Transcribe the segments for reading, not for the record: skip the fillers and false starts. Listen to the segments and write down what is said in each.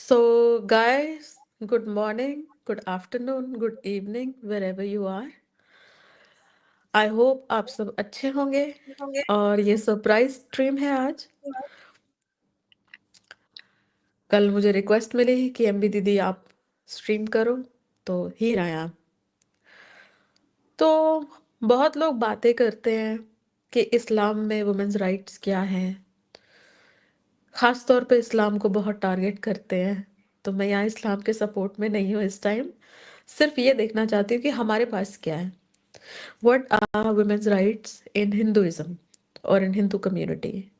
So, guys, good morning, good afternoon, good evening, wherever you are. I hope आप सब अच्छे होंगे और ये सरप्राइज स्ट्रीम है आज। कल मुझे रिक्वेस्ट मिली कि एमबी दीदी आप स्ट्रीम करो, तो हियर आई एम। तो बहुत लोग बातें करते हैं कि इस्लाम में वुमेन्स राइट्स क्या हैं, खास तौर पे इस्लाम को बहुत टारगेट करते हैं। तो मैं यहाँ इस्लाम के सपोर्ट में नहीं हूँ इस टाइम, सिर्फ ये देखना चाहती हूँ कि हमारे पास क्या है। What are women's rights in Hinduism or in Hindu community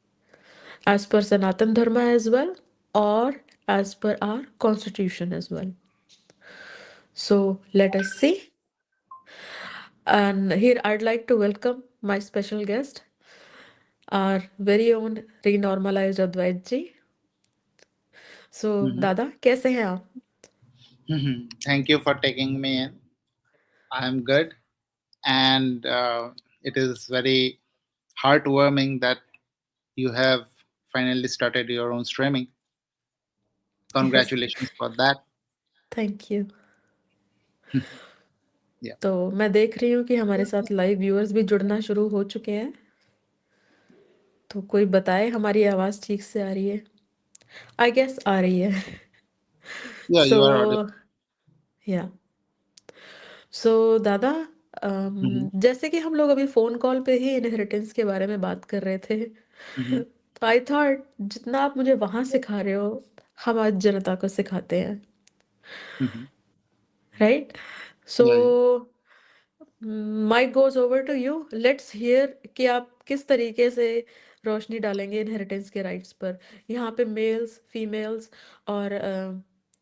as per Sanatan Dharma as well, or as per our constitution as well? So let us see. And here I'd like to welcome my special guest, our very own renormalized Advait ji. So Mhm. Dada, कैसे हैं आप? Thank you for taking me in. I am good, and it is very heartwarming that you have finally started your own streaming. Yes, Congratulations for that. thank you. Yeah, तो मैं देख रही हूँ कि हमारे साथ लाइव व्यूअर्स भी जुड़ना शुरू हो चुके हैं। तो कोई बताए हमारी आवाज़ ठीक से आ रही है? आई गेस आ रही है। yeah, so you are audible. या सो दादा, Mhm. जैसे कि हम लोग अभी फोन कॉल पे ही इनहेरिटेंस के बारे में बात कर रहे थे, Mhm. तो आई थॉट जितना आप मुझे वहां सिखा रहे हो, हम आज जनता को सिखाते हैं, Mhm. Right? So Yeah, yeah. Mike goes over to you, let's hear कि आप किस तरीके से रोशनी डालेंगे इनहेरिटेंस के राइट्स पर। यहाँ पे मेल्स, फीमेल्स और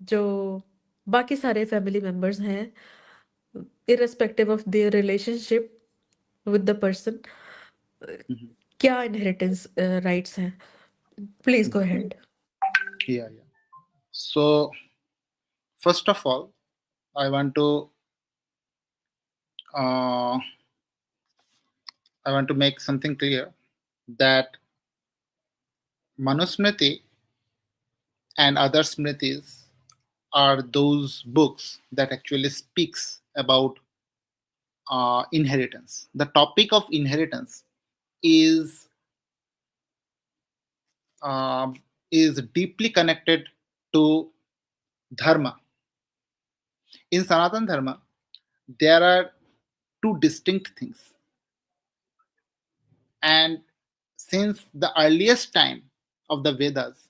जो बाकी सारे फैमिली मेंबर्स हैं, irrespective of their relationship with the person, Mhm. क्या इनहेरिटेंस राइट्स हैं? Please go ahead. Yeah, yeah. So first of all, I want to uh, I want to make something clear that Manusmriti and other Smritis are those books that actually speaks about inheritance. The topic of inheritance is uh, is deeply connected to dharma. In Sanatan Dharma, there are two distinct things, and since the earliest time of the Vedas,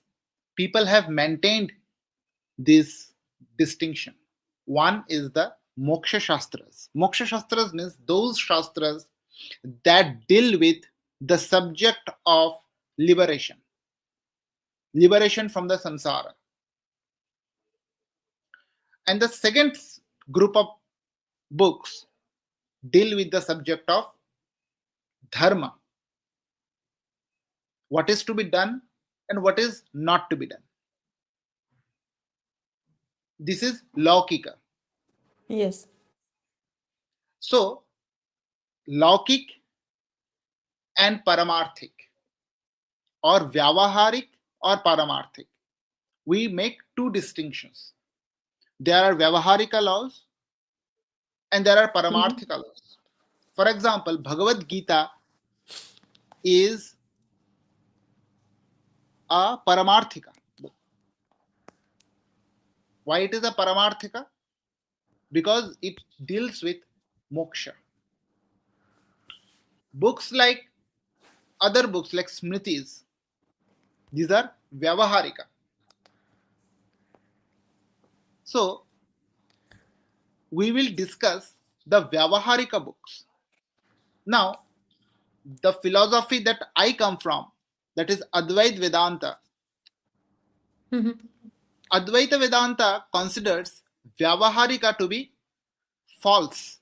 people have maintained this distinction. One is the Moksha Shastras. Moksha Shastras means those Shastras that deal with the subject of liberation, liberation from the samsara. And the second group of books deal with the subject of dharma, what is to be done and what is not to be done. This is Laukika. Yes. So, Laukik and Paramarthik, or Vyavaharik or Paramarthik, we make two distinctions. There are Vyavaharika laws and there are Paramarthika laws. For example, Bhagavad Gita is a Paramarthika book. Why it is a Paramarthika? Because it deals with moksha. Books like other books like Smritis, these are Vyavaharika. So, we will discuss the Vyavaharika books. Now, the philosophy that I come from, that is Advait Vedanta. Advaita Vedanta considers Vyavaharika to be false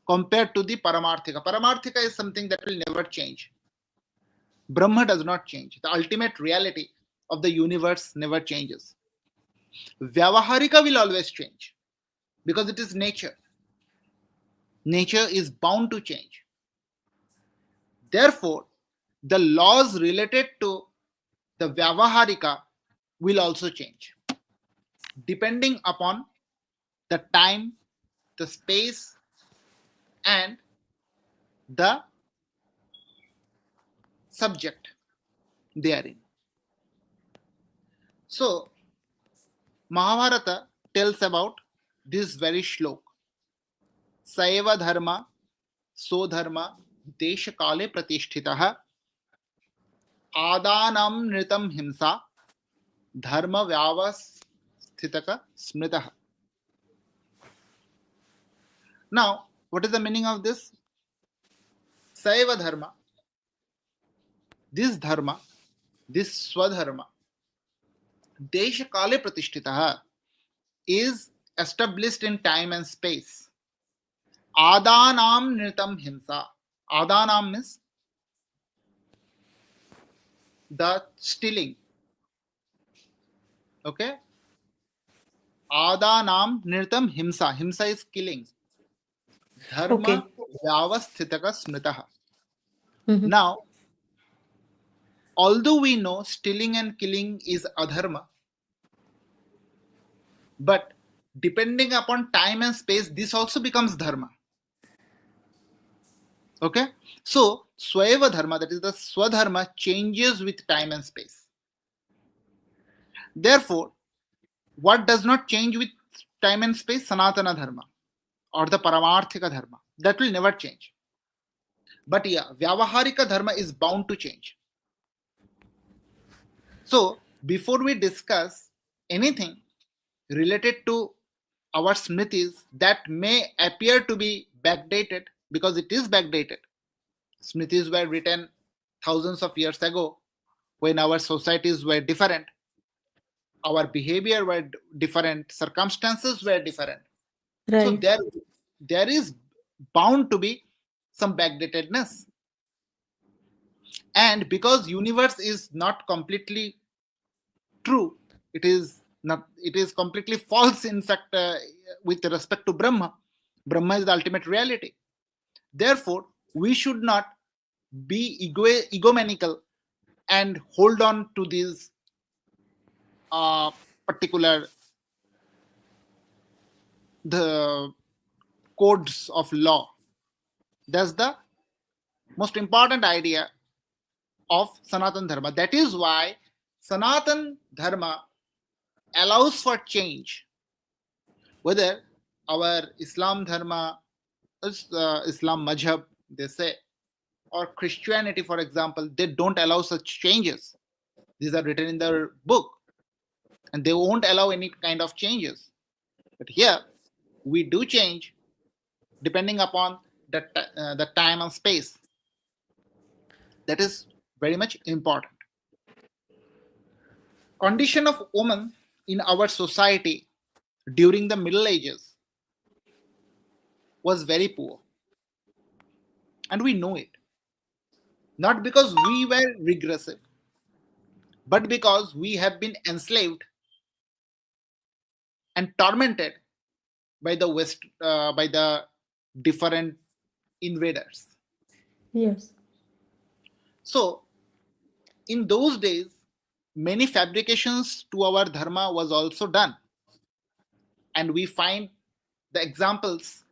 compared to the Paramarthika. Paramarthika is something that will never change. Brahma does not change. The ultimate reality of the universe never changes. Vyavaharika will always change because it is nature. Nature is bound to change. Therefore, the laws related to the Vyavaharika will also change. depending upon the time, the space, and the subject they are in. So, Mahabharata tells about this very shlok. Saiva dharma, so dharma, desha kale pratisthitah, आदानं नृतं हिंसा धर्म व्यवस्थितक स्मृतः. Now, what is the meaning of this? Saiva dharma, this dharma, this swadharma, desha kale pratishtitah, is established in time and space. Adanam nritam himsa. Adanam means the stealing. Okay? Adanam nritam himsa. Himsa is killing. Dharma Okay. vyavasthitaka smritah. Mhm. Now, although we know stealing and killing is adharma, but depending upon time and space, this also becomes dharma. Okay? So, swayava dharma, that is the swadharma, changes with time and space. Therefore, what does not change with time and space? Sanatana dharma or the paramarthika dharma. That will never change. But yeah, vyavaharika dharma is bound to change. So, before we discuss anything related to our smritis that may appear to be backdated, because it is backdated. Smritis were written thousands of years ago when our societies were different, our behavior were different, circumstances were different. So Right. there is bound to be some backdatedness. And because universe is not completely true, it is completely false, in fact, with respect to Brahma. Brahma is the ultimate reality. Therefore, we should not be egomaniacal and hold on to these particular the codes of law. That's the most important idea of Sanatan Dharma. That is why Sanatan Dharma allows for change. Whether our Islam Dharma, Islam Madhab, they say, or Christianity, for example, they don't allow such changes. These are written in their book, and they won't allow any kind of changes. But here, we do change depending upon the time and space. That is very much important. Condition of women in our society during the Middle Ages was very poor, and we know it. Not because we were regressive, but because we have been enslaved and tormented by the West, by the different invaders. Yes. So, in those days, many fabrications to our dharma was also done, and we find the examples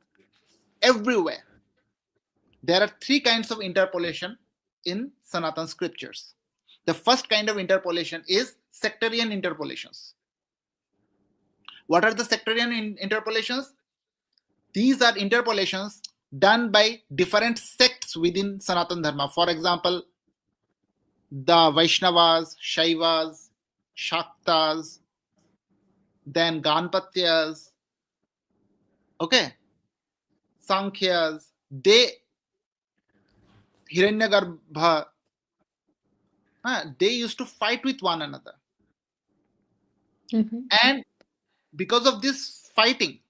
everywhere. There are three kinds of interpolation in Sanatan scriptures. The first kind of interpolation is sectarian interpolations. What are the sectarian interpolations? These are interpolations done by different sects within Sanatan Dharma. For example, the Vaishnavas, Shaivas, Shaktas, then Ganpatyas, okay, Sankhyas, they, Hiranyagarbha, they used to fight with one another. Mhm. And because of this fighting,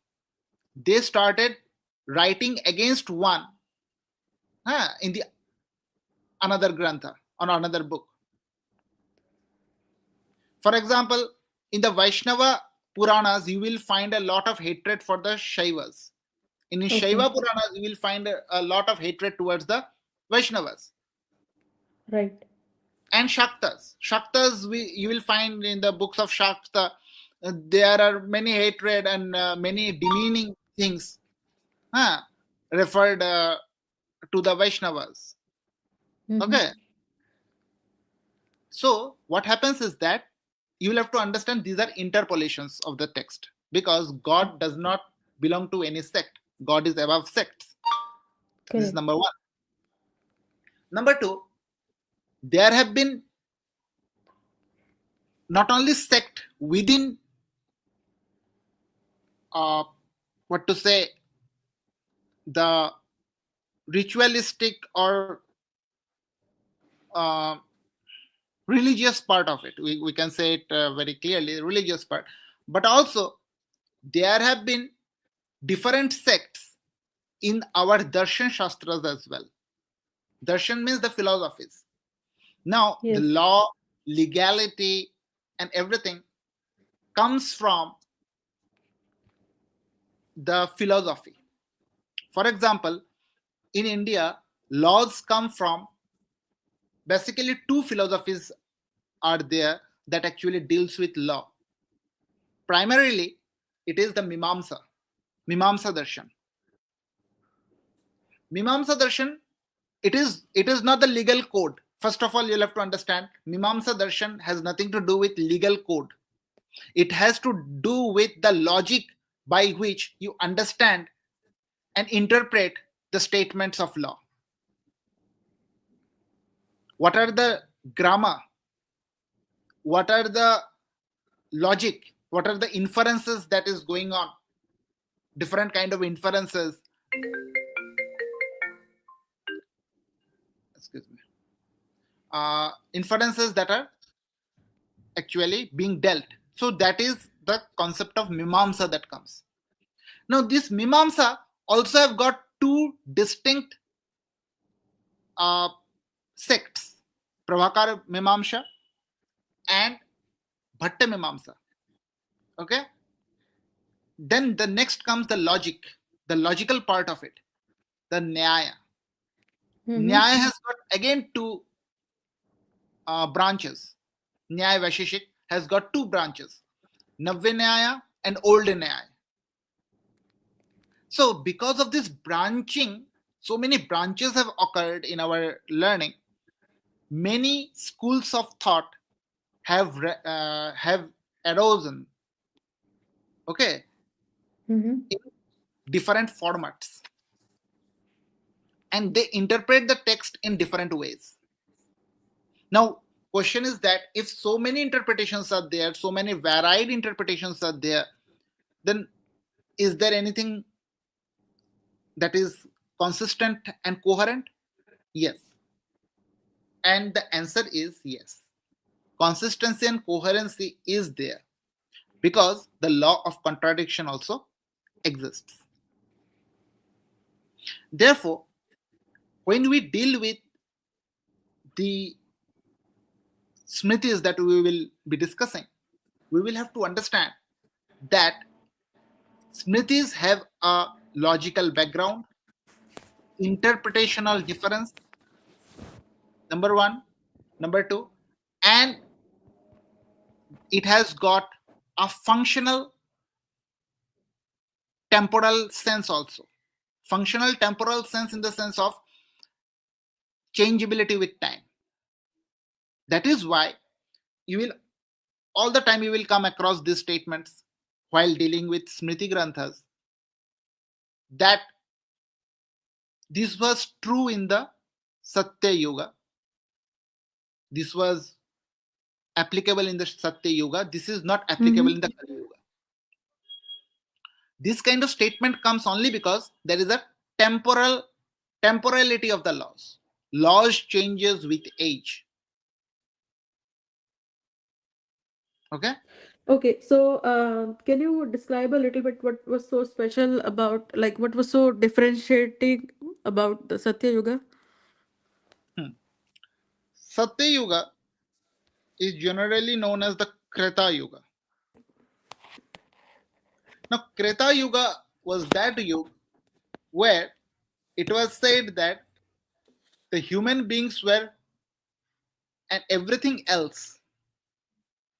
they started writing against one in the another grantha, on another book. For example, in the Vaishnava Puranas, you will find a lot of hatred for the Shaivas. In Shaiva Okay. Puranas, you will find a lot of hatred towards the Vaishnavas. Right. And Shaktas. You will find in the books of Shakta, There are many hatred and many demeaning things huh, referred to the Vaishnavas. Mm-hmm. Okay, so what happens is that you will have to understand these are interpolations of the text because God does not belong to any sect. God is above sects. This is Correct. number one. Number two, there have been not only sect within uh, what to say the ritualistic or uh, religious part of it. We can say it very clearly, religious part. But also, there have been different sects in our darshan shastras as well. Darshan means the philosophies. Now, the Yes. law, legality, and everything comes from the philosophy. For example, in India, laws come from basically two philosophies are there that actually deals with law. Primarily, it is the Mimamsa Darshan. Mimamsa Darshan, it is not the legal code. First of all, you'll have to understand Mimamsa Darshan has nothing to do with legal code. It has to do with the logic by which you understand and interpret the statements of law. What are the grammar? What are the logic? What are the inferences that is going on? Different kind of inferences. Excuse me. Inferences that are actually being dealt. So that is the concept of mimamsa that comes. Now this mimamsa also have got two distinct uh, sects, Pravakar Mimamsa and Bhatta Mimamsa. Okay. Then the next comes the logic, the logical part of it, the Nyaya. Mm-hmm. Nyaya has got again two branches. Nyaya Vaisheshik has got two branches, Navya Nyaya and Old Nyaya. So, because of this branching, so many branches have occurred in our learning. Many schools of thought have arisen. Okay, Mm-hmm. in different formats, and they interpret the text in different ways. Now, question is that if so many interpretations are there, so many varied interpretations are there, then is there anything that is consistent and coherent? Yes. And the answer is yes. Consistency and coherency is there because the law of contradiction also exists. Therefore, when we deal with the smritis that we will be discussing, we will have to understand that smritis have a logical background, interpretational difference, number one, number two, and it has got a functional temporal sense also. Functional temporal sense in the sense of changeability with time. That is why you will all the time you will come across these statements while dealing with Smriti Granthas that this was true in the Satya Yuga. This was applicable in the Satya Yuga. This is not applicable in Mm-hmm. the Kali Yuga. This kind of statement comes only because there is a temporality of the laws. Laws changes with age. Okay. Okay, so can you describe a little bit what was so special about, like, what was so differentiating about the Satya Yuga? Hmm. Satya Yuga is generally known as the Kreta Yuga. Now, Kreta Yuga was that yuga where it was said that the human beings were and everything else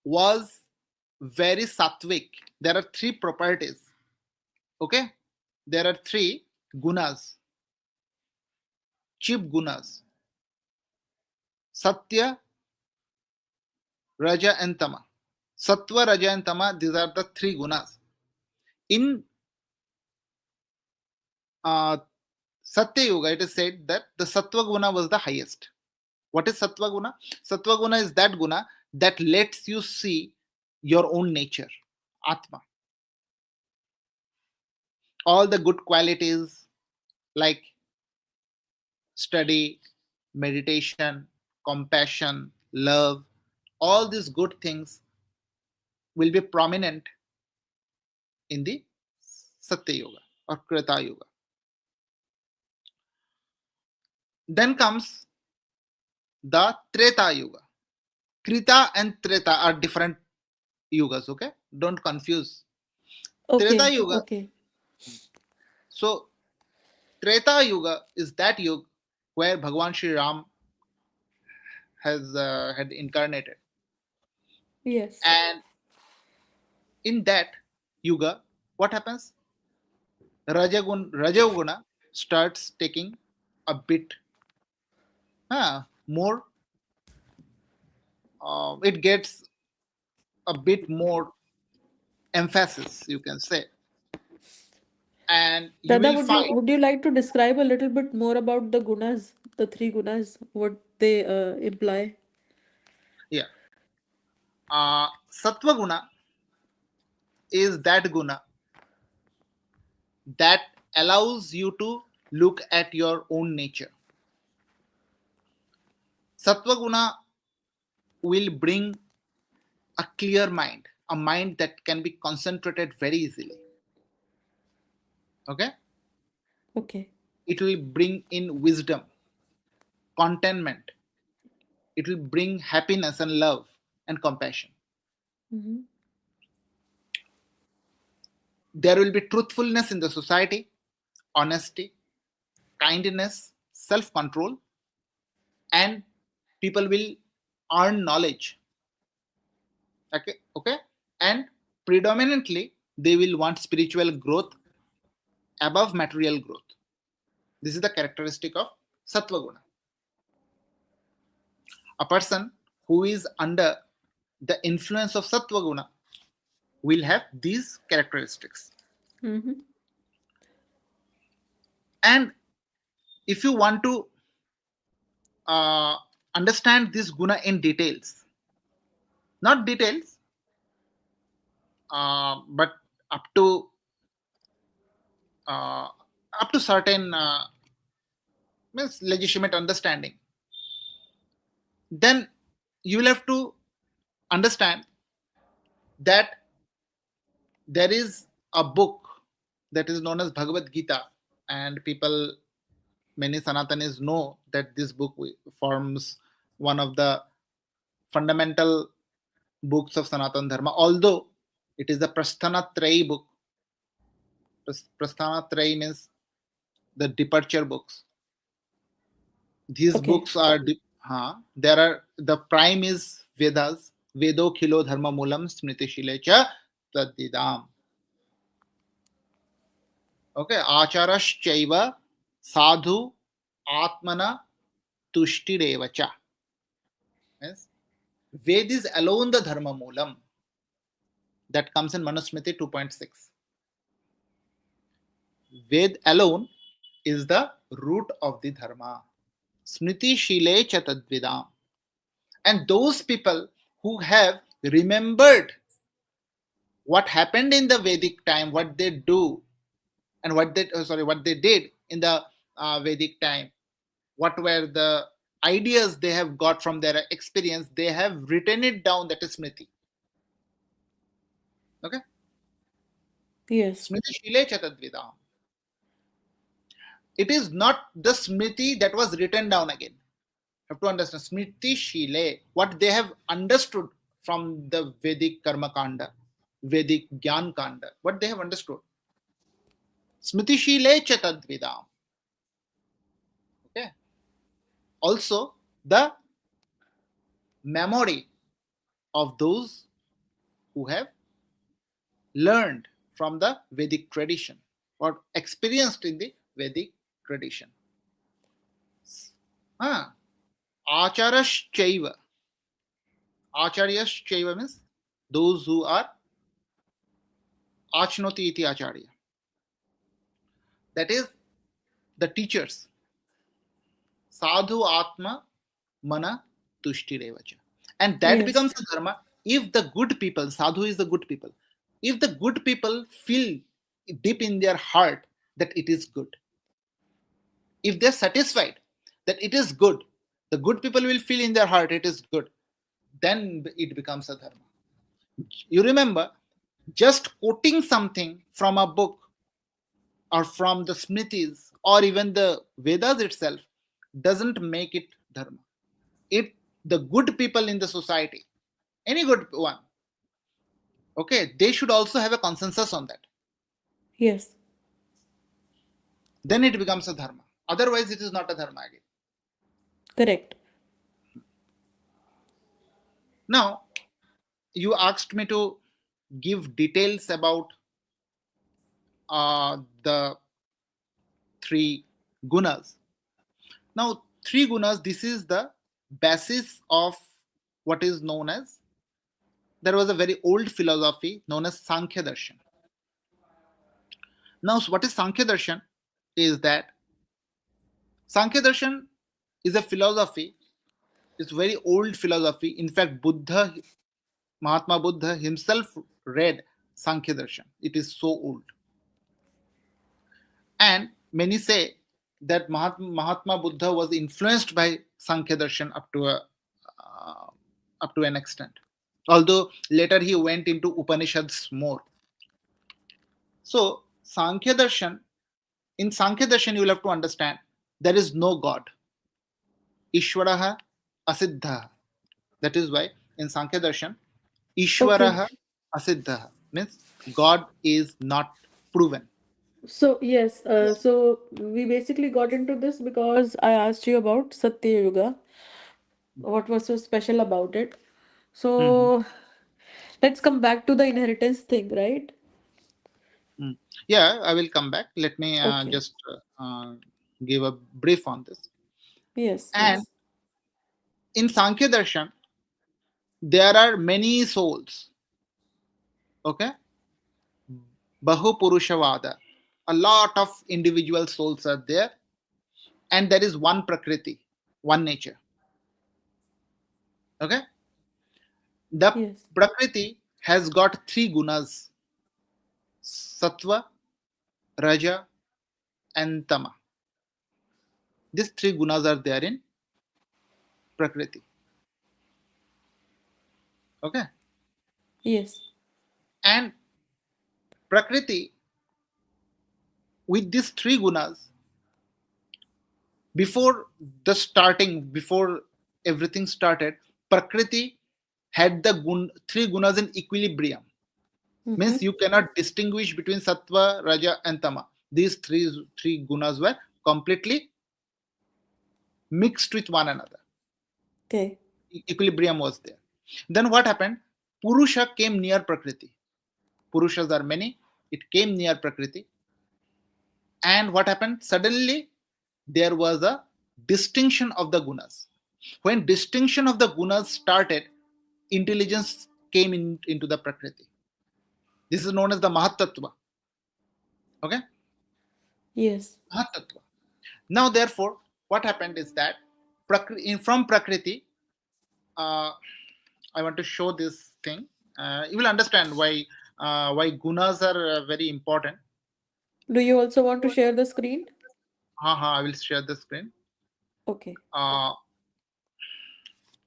was very sattvic. There are three properties. Okay, there are three gunas, cheap gunas: satya, raja, and tama. Sattva, raja, and tama. These are the three gunas. In uh, Satya Yoga, it is said that the sattva guna was the highest. What is sattva guna? Sattva guna is that guna that lets you see your own nature, atma. All the good qualities like study, meditation, compassion, love, all these good things will be prominent in the Satya Yoga or Krita Yoga. Then comes the Treta Yoga. Krita and Treta are different yugas, okay? Don't confuse. Treta Okay, Yoga, okay. so Treta Yuga is that yuga where Bhagwan Sri Ram has had incarnated, Yes. and in that yuga, what happens? Rajaguna starts taking a bit more. It gets a bit more emphasis, you can say, and you Dada, will find would you like to describe a little bit more about the gunas, the three gunas, what they imply? yeah, Sattva Guna is that guna that allows you to look at your own nature. Sattva Guna will bring a clear mind, a mind that can be concentrated very easily. Okay? Okay. It will bring in wisdom, contentment. It will bring happiness and love and compassion. Mm-hmm. There will be truthfulness in the society, honesty, kindness, self control, and people will earn knowledge. Okay? And predominantly, they will want spiritual growth above material growth. This is the characteristic of Sattva Guna. A person who is under the influence of Sattva Guna will have these characteristics. Mm-hmm. And if you want to uh, understand this guna in details, not details, but up to uh, up to certain means legitimate understanding, then you will have to understand that there is a book that is known as Bhagavad Gita, and people, many Sanatanis know that this book forms one of the fundamental books of Sanatan Dharma, although it is the Prasthana Trayi book. Prasthana Trayi means the departure books. These Okay. books are, there are, the prime is Vedas, Vedo Khilo Dharma Mulam Smriti Shilecha Tadidam. Okay, Acharashchaiva Sadhu Atmana Tushtirevacha. Yes. Ved is alone the Dharma Mulam. That comes in Manusmriti 2.6. Ved alone is the root of the Dharma. Smriti Shile Chatadvidam. And those people who have remembered what happened in the Vedic time, what they do, and what they did in the Vedic time, what were the ideas they have got from their experience, they have written it down. That is Smriti. Okay, Yes. Smriti Shile Chatadvidam. It is not the Smriti that was written down again. You have to understand Smriti Shile, what they have understood from the Vedic Karma Kanda, Vedic Gyan Kanda, what they have understood. Smriti Shile Chatadvidam. Okay. Also, the memory of those who have learned from the Vedic tradition or experienced in the Vedic tradition. Ah, Acharashchaiva. Acharyashchaiva means those who are achnoti iti acharya. That is the teachers. Sadhu atma mana tushtirevacha. And that Yes. becomes a dharma if the good people, sadhu is the good people, if the good people feel deep in their heart that it is good, if they're satisfied that it is good, the good people will feel in their heart it is good, then it becomes a dharma. You remember, just quoting something from a book or from the Smritis or even the Vedas itself doesn't make it dharma. It the good people in the society, any good one, okay, they should also have a consensus on that. Yes. Then it becomes a dharma. Otherwise, it is not a dharma again. Correct. Now, you asked me to give details about the three gunas. Now, three gunas, this is the basis of what is known as, there was a very old philosophy known as Sankhya Darshan. Now, what is Sankhya Darshan? Is that Sankhya Darshan is a philosophy, it's very old philosophy. In fact, Mahatma Buddha himself read Sankhya Darshan. It is so old. And many say that Mahatma Buddha was influenced by Sankhya Darshan uh, up to an extent. Although later he went into Upanishads more. So in Sankhya Darshan, you will have to understand there is no God. Ishwaraha asiddha. That is why in Sankhya Darshan, Okay. Ishwaraha asiddha means God is not proven. So yes, so we basically got into this because I asked you about Satya Yuga. What was so special about it? Mhm. So let's come back to the inheritance thing, right? Mm. Yeah, I will come back. Let me Okay. just give a brief on this. Yes, And yes. in Sankhya Darshan, there are many souls. Okay, Bahupurushavada. A lot of individual souls are there, and there is one Prakriti, one nature. Okay, the Yes. Prakriti has got three gunas: Sattva, Raja, and Tama. These three gunas are there in Prakriti. Okay, Yes. and Prakriti with these three gunas, before everything started, Prakriti had the three gunas in equilibrium. Mm-hmm. Means you cannot distinguish between Sattva, Raja, and Tama. These three gunas were completely mixed with one another. Okay. Equilibrium was there. Then what happened? Purusha came near Prakriti. Purushas are many. It came near Prakriti. And what happened? Suddenly, there was a distinction of the gunas. When distinction of the gunas started, intelligence came into the Prakriti. This is known as the Mahatattva. Okay? Yes. Mahatattva. Now, therefore, what happened is that from Prakriti, uh, I want to show this thing. You will understand why gunas are very important. Do you also want to share the screen? I will share the screen. Okay. Uh,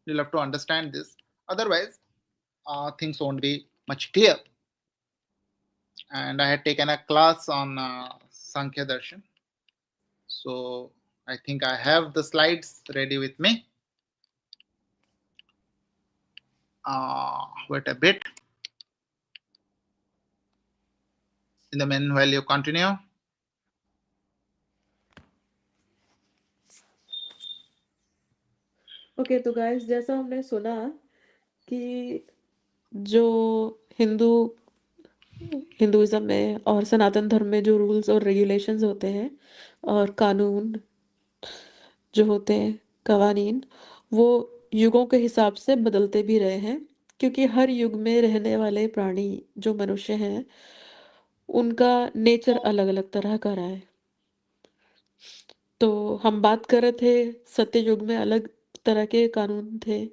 you'll have to understand this. Otherwise, things won't be much clear. And I had taken a class on Sankhya Darshan. So I think I have the slides ready with me. Wait a bit. In the meanwhile, you continue. Okay तो guys जैसा हमने सुना कि जो Hindu Hinduism में और सनातन धर्म में जो रूल्स और रेगुलेशंस होते हैं और कानून जो होते हैं, कवानीन, वो युगों के हिसाब से बदलते भी रहे हैं, क्योंकि हर युग में रहने वाले प्राणी जो मनुष्य हैं, उनका नेचर अलग अलग तरह का रहा है। तो हम बात कर रहे थे, सत्य युग में अलग तरह के कानून थे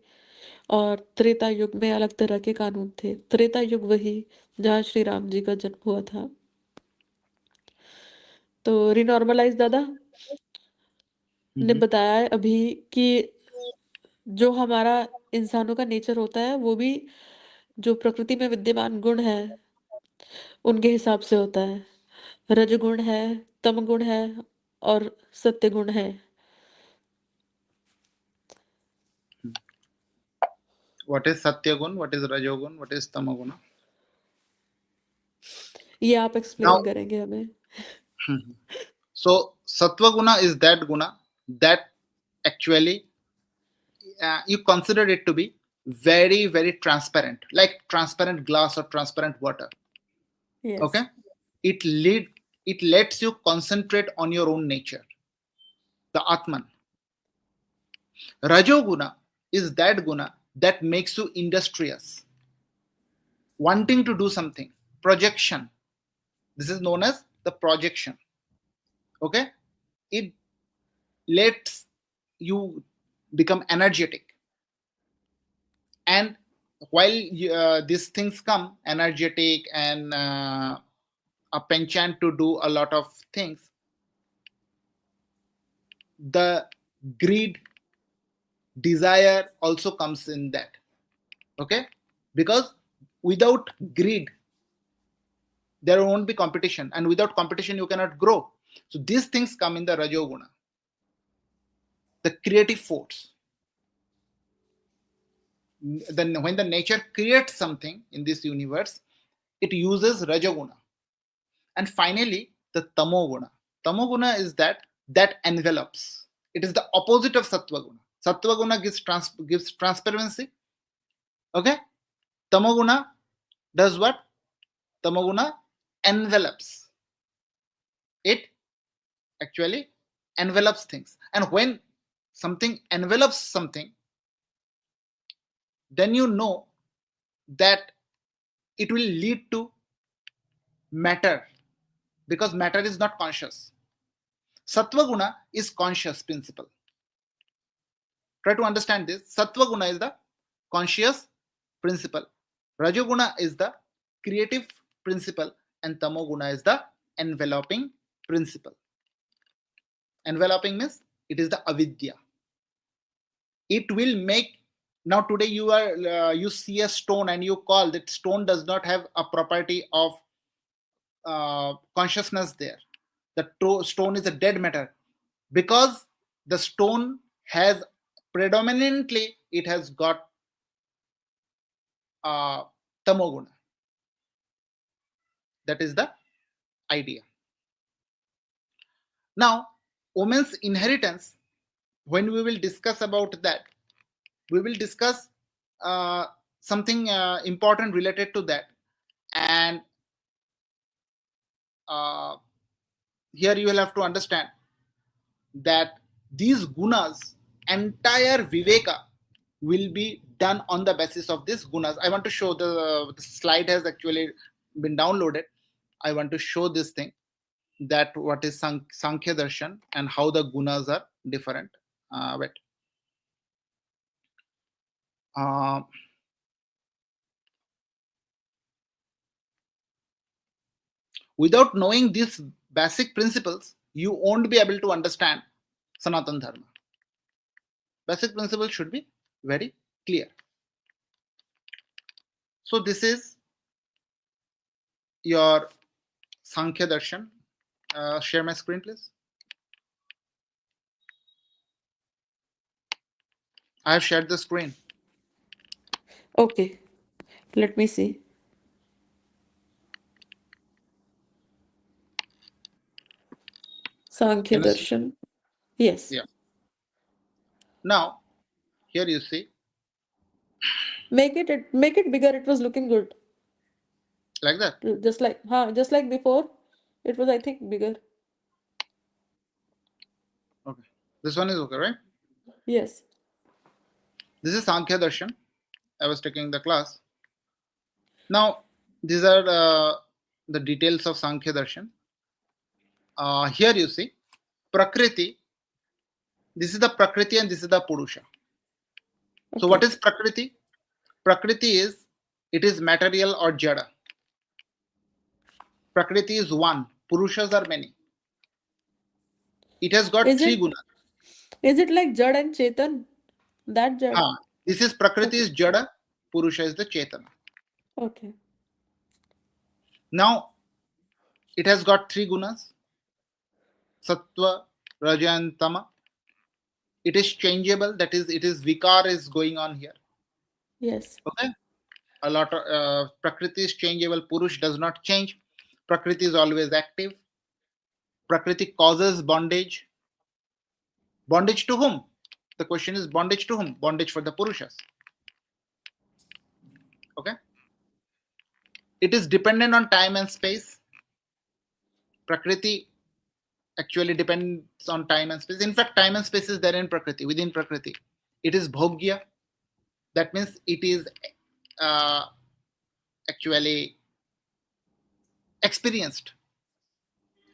और त्रेता युग में अलग तरह के कानून थे। त्रेता युग वही जहाँ श्री राम जी का जन्म हुआ था। तो रिनॉर्मलाइज दादा ने हम्म, बताया है अभी कि जो हमारा इंसानों का नेचर होता है, वो भी जो प्रकृति में विद्यमान गुण है उनके हिसाब से होता है। रजगुण है, तम गुण है और सत्य गुण है। what is satyagun, what is rajogun, what is tamoguna? ये आप एक्सप्लेन Now, करेंगे हमें? so sattva guna is that guna that actually you consider it to be very very transparent, like transparent glass or transparent water. Yes. Okay, it lead it lets you concentrate on your own nature, the atman. Rajoguna is that guna that makes you industrious, wanting to do something, projection. This is known as the projection. Okay, it lets you become energetic, and while these things come energetic and a penchant to do a lot of things, the greed, desire also comes in that. Okay, because without greed there won't be competition, and without competition you cannot grow. So these things come in the rajoguna, the creative force. Then when the nature creates something in this universe, it uses rajoguna. And finally, the tamoguna. Tamoguna is that envelops. It is the opposite of sattvaguna. Sattvaguna gives transparency. Okay, tamoguna does what? Tamoguna envelops. It actually envelops things. And when something envelops something, then you know that it will lead to matter, because matter is not conscious. Sattvaguna is conscious principle. Try to understand this. Sattvaguna is the conscious principle, Rajoguna is the creative principle, and Tamoguna is the enveloping principle. Enveloping means it is the avidya. It will make. Now today you see a stone and you call that stone does not have a property of consciousness there. The stone is a dead matter, because the stone has predominantly it has got tamoguna. That is the idea. Now, women's inheritance, when we will discuss about that, we will discuss uh, something important related to that. And uh, here you will have to understand that these gunas, entire viveka, will be done on the basis of these gunas. I want to show the slide has actually been downloaded. I want to show this thing, that what is Sankhya Darshan and how the gunas are different. Wait. Uh, without knowing these basic principles, you won't be able to understand Sanatan Dharma. Basic principles should be very clear. So this is your Sankhya Darshan. Share my screen, please. I have shared the screen. Okay, let me see. Sankhya Can you see? Darshan. Yes. Yeah. Now, here you see. Make it bigger. It was looking good. like that. Just like before, it was, I think, bigger. Okay, this one is okay, right? Yes. This is Sankhya Darshan. I was taking the class. Now, these are the details of Sankhya Darshan. Here you see Prakriti. This is the Prakriti and this is the Purusha. So, what Okay. is Prakriti? Prakriti is, it is material or Jada. Prakriti is one. Purushas are many. It has got Is three it gunas. is it like Jad and Chetan? That Jad. This is Prakriti Okay. is Jada. Purusha is the Chetana. Okay. Now, it has got three gunas. Sattva, Raja and Tama. It is changeable. That is, it is Vikar is going on here. Yes. Okay. A lot of Prakriti is changeable. Purush does not change. Prakriti is always active. Prakriti causes bondage. Bondage to whom? The question is bondage to whom? Bondage for the Purushas. Okay. It is dependent on time and space. Prakriti actually depends on time and space. In fact, time and space is there in Prakriti, within Prakriti. It is Bhogya. That means it is uh, actually experienced.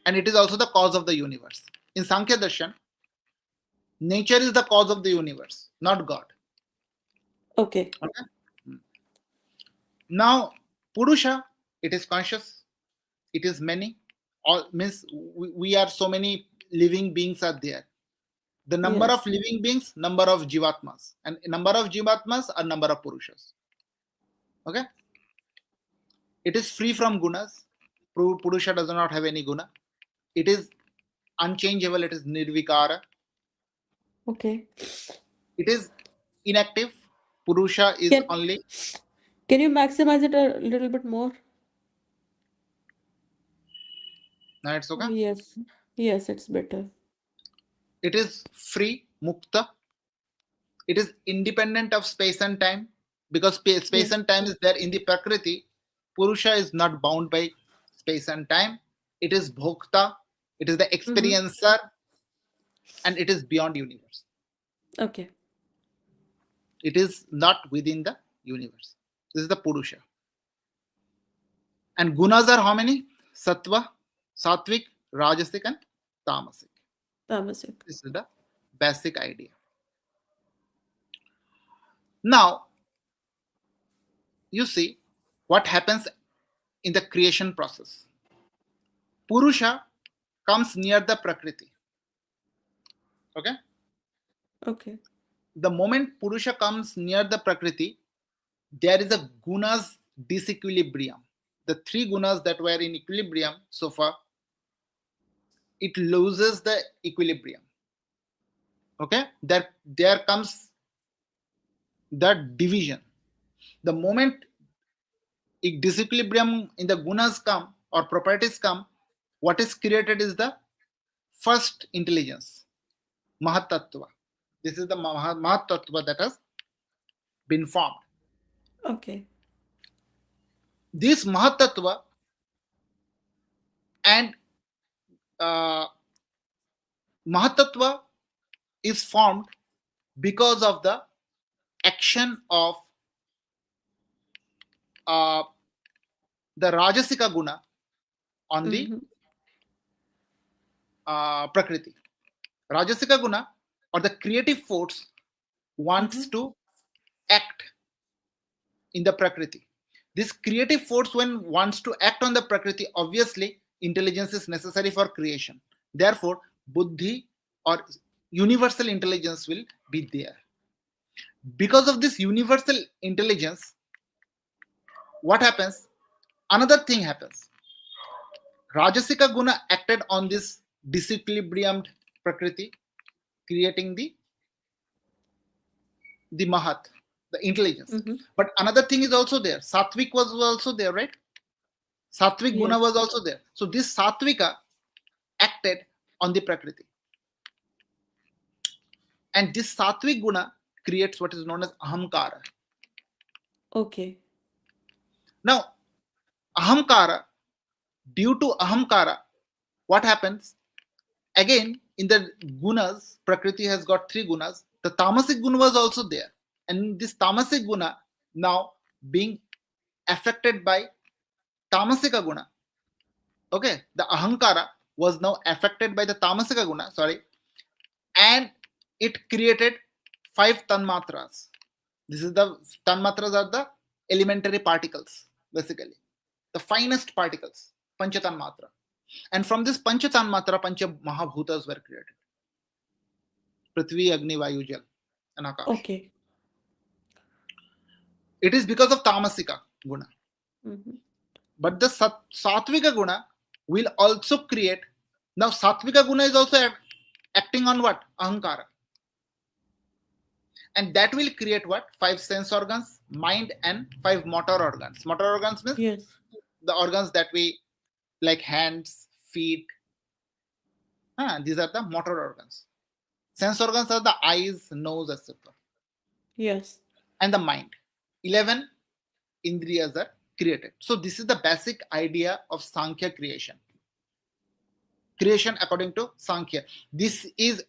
And it is also the cause of the universe. In Sankhya Darshan, nature is the cause of the universe, not God. Okay. Okay. Now, Purusha, it is conscious, it is many. All means we are so many living beings are there. The number of Yes. living beings, number of Jivatmas, and number of Jivatmas are number of Purushas. Okay, it is free from gunas. Purusha does not have any guna. It is unchangeable. It is nirvikara. Okay. It is inactive. Purusha is Can only. can you maximize it a little bit more? Now it's okay. Yes. Yes, it's better. It is free, mukta. It is independent of space and time because space Yes. and time is there in the Prakriti. Purusha is not bound by space and time. It is bhokta. It is the Mm-hmm. experiencer, and it is beyond universe. Okay. It is not within the universe. This is the Purusha. And gunas are how many? Sattva, Sattvic, Rajasic, and Tamasic. Tamasic. This is the basic idea. Now, you see what happens in the creation process. Purusha comes near the Prakriti. Okay? Okay. The moment Purusha comes near the Prakriti, there is a gunas disequilibrium. The three gunas that were in equilibrium so far, it loses the equilibrium. Okay? There comes the division. The moment disequilibrium in the gunas come or properties come, what is created is the first intelligence, Mahatattva. This is the Mahatattva that has been formed. Okay. This Mahatattva and uh, Mahatattva is formed because of the action of uh, the Rajasika Guna on the Mm-hmm. Prakriti. Rajasika Guna or the creative force wants Mm-hmm. to act in the Prakriti. This creative force, when wants to act on the Prakriti, obviously intelligence is necessary for creation. Therefore, Buddhi or universal intelligence will be there. Because of this universal intelligence, what happens? Another thing happens. Rajasika Guna acted on this disequilibriumed Prakriti, creating the Mahat, the intelligence. Mm-hmm. But another thing is also there. Satvik was also there, right? Satvik Guna Yes. was also there. So this Satvika acted on the Prakriti. And this Satvik Guna creates what is known as Ahamkara. Okay. Now, ahamkara, due to ahamkara, what happens? Again, in the gunas, Prakriti has got three gunas. The tamasic guna was also there. And this tamasic guna now being affected by tamasika guna. Okay, the ahankara was now affected by the tamasika guna, sorry, and it created five tanmatras. This is the tanmatras are the elementary particles, basically, the finest particles, pancha tanmatra. And from this pancha tanmatra, pancha mahabhutas were created: Prithvi, Agni, Vayu, Jal, and Akash. Okay. It is because of tamasika guna. Mm-hmm. But the satvika guna will also create. Now, satvika guna is also acting on what? Ahankara. And that will create what? Five sense organs, mind, and five motor organs. Motor organs means Yes. the organs that we like hands, feet. These are the motor organs. Sense organs are the eyes, nose, etc. Yes. And the mind. 11 indriyas are created. So this is the basic idea of Sankhya creation. Creation according to Sankhya. This is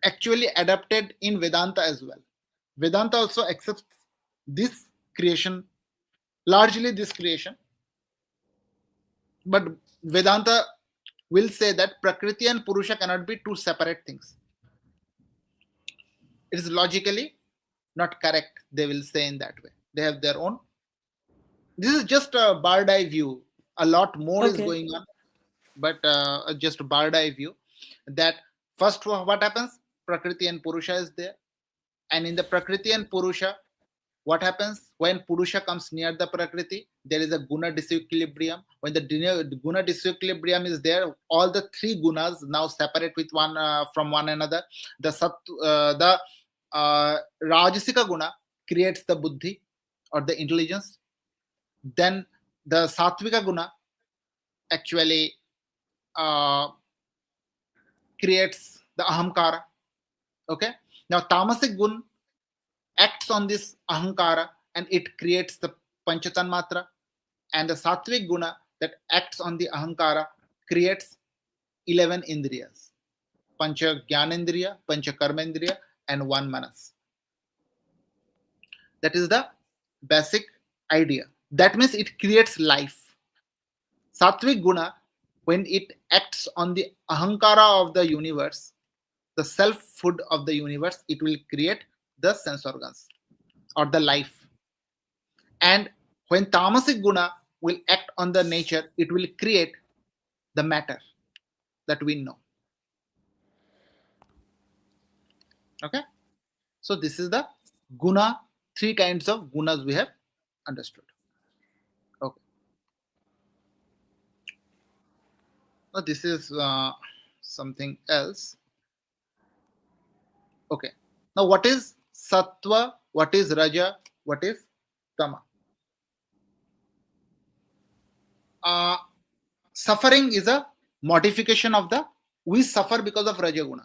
actually adapted in Vedanta as well. Vedanta also accepts this creation, largely this creation. But Vedanta will say that Prakriti and Purusha cannot be two separate things. It is logically not correct, they will say in that way. They have their own. This is just a bird eye view. A lot more is Okay. going on, but just a bird eye view. That first, what happens? Prakriti and Purusha is there. And in the Prakriti and Purusha, what happens when Purusha comes near the Prakriti? There is a guna disequilibrium. When the guna disequilibrium is there, all the three gunas now separate with one from one another. The Rajasika guna creates the buddhi or the intelligence. Then the Satvika guna actually uh, creates the ahamkara. Okay. Now tamasic gun acts on this ahankara and it creates the panchatan matra, and the sattvic guna that acts on the ahankara creates 11 indriyas: pancha jnanendriya, pancha karmendriya, and one manas. That is the basic idea. That means it creates life. Sattvic guna, when it acts on the ahankara of the universe, the self food of the universe, it will create the sense organs or the life. And when tamasic guna will act on the nature, it will create the matter that we know. Okay. So this is the guna, three kinds of gunas we have understood. Okay. Now this is something else. Okay. Now what is sattva? What is raja? What is tama? Uh, Suffering is a modification of the. We suffer because of rajaguna.